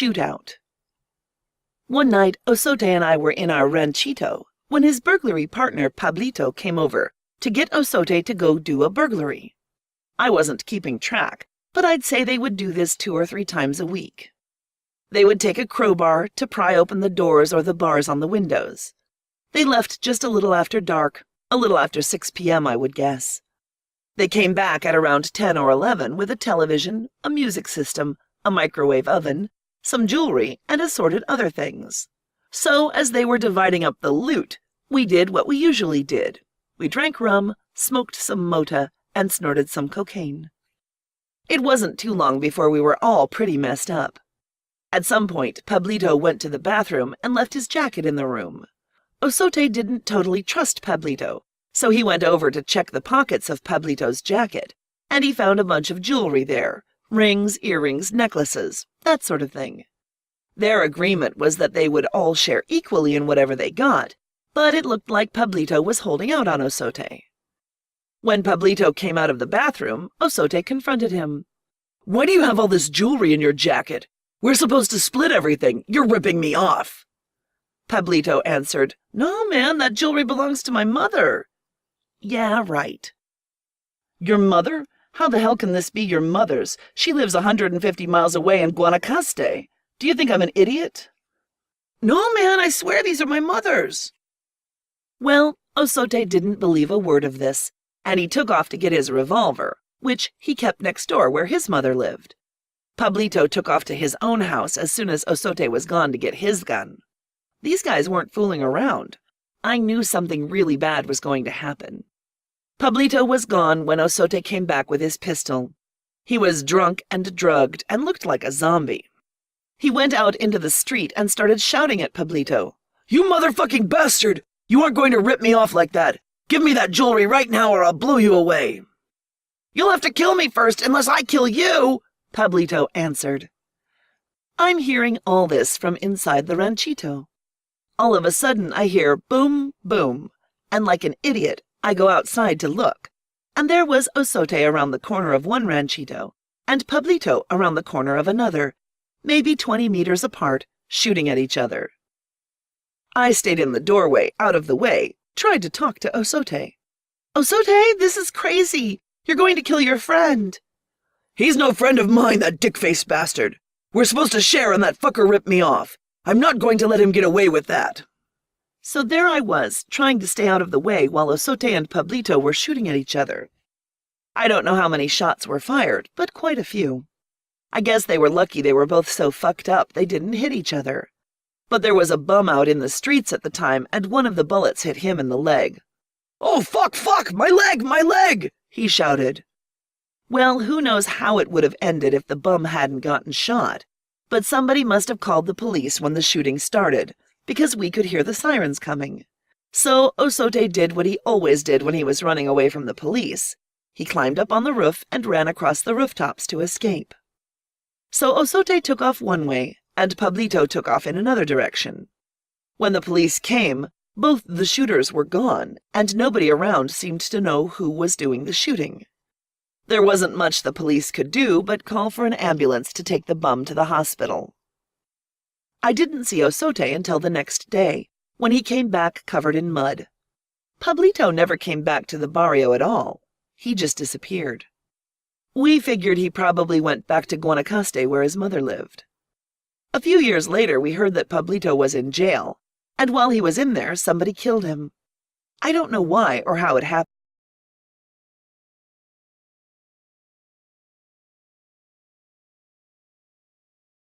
Shootout. One night, Osote and I were in our ranchito when his burglary partner Pablito came over to get Osote to go do a burglary. I wasn't keeping track, but I'd say they would do this 2 or 3 times a week. They would take a crowbar to pry open the doors or the bars on the windows. They left just a little after dark, a little after 6 p.m., I would guess. They came back at around 10 or 11 with a television, a music system, a microwave oven, some jewelry, and assorted other things. So, as they were dividing up the loot, we did what we usually did. We drank rum, smoked some mota, and snorted some cocaine. It wasn't too long before we were all pretty messed up. At some point, Pablito went to the bathroom and left his jacket in the room. Osote didn't totally trust Pablito, so he went over to check the pockets of Pablito's jacket, and he found a bunch of jewelry there. Rings, earrings, necklaces, that sort of thing. Their agreement was that they would all share equally in whatever they got, but it looked like Pablito was holding out on Osote. When Pablito came out of the bathroom, Osote confronted him. "Why do you have all this jewelry in your jacket? We're supposed to split everything. You're ripping me off." Pablito answered, "No, man, that jewelry belongs to my mother." "Yeah, right." "Your mother? How the hell can this be your mother's? She lives 150 miles away in Guanacaste. Do you think I'm an idiot?" "No, man, I swear these are my mother's." Well, Osote didn't believe a word of this, and he took off to get his revolver, which he kept next door where his mother lived. Pablito took off to his own house as soon as Osote was gone to get his gun. These guys weren't fooling around. I knew something really bad was going to happen. Pablito was gone when Osote came back with his pistol. He was drunk and drugged and looked like a zombie. He went out into the street and started shouting at Pablito. "You motherfucking bastard! You aren't going to rip me off like that! Give me that jewelry right now or I'll blow you away!" "You'll have to kill me first unless I kill you!" Pablito answered. I'm hearing all this from inside the ranchito. All of a sudden I hear boom, boom, and like an idiot, I go outside to look, and there was Osote around the corner of one ranchito, and Pablito around the corner of another, maybe 20 meters apart, shooting at each other. I stayed in the doorway, out of the way, tried to talk to Osote. "Osote, this is crazy. You're going to kill your friend." "He's no friend of mine, that dick-faced bastard. We're supposed to share and that fucker ripped me off. I'm not going to let him get away with that." So there I was, trying to stay out of the way while Osote and Pablito were shooting at each other. I don't know how many shots were fired, but quite a few. I guess they were lucky they were both so fucked up they didn't hit each other. But there was a bum out in the streets at the time, and one of the bullets hit him in the leg. "Oh, fuck, my leg!" he shouted. Well, who knows how it would have ended if the bum hadn't gotten shot, but somebody must have called the police when the shooting started, because we could hear the sirens coming. So Osote did what he always did when he was running away from the police. He climbed up on the roof and ran across the rooftops to escape. So Osote took off one way, and Pablito took off in another direction. When the police came, both the shooters were gone, and nobody around seemed to know who was doing the shooting. There wasn't much the police could do but call for an ambulance to take the bum to the hospital. I didn't see Osote until the next day, when he came back covered in mud. Pablito never came back to the barrio at all. He just disappeared. We figured he probably went back to Guanacaste where his mother lived. A few years later, we heard that Pablito was in jail, and while he was in there, somebody killed him. I don't know why or how it happened.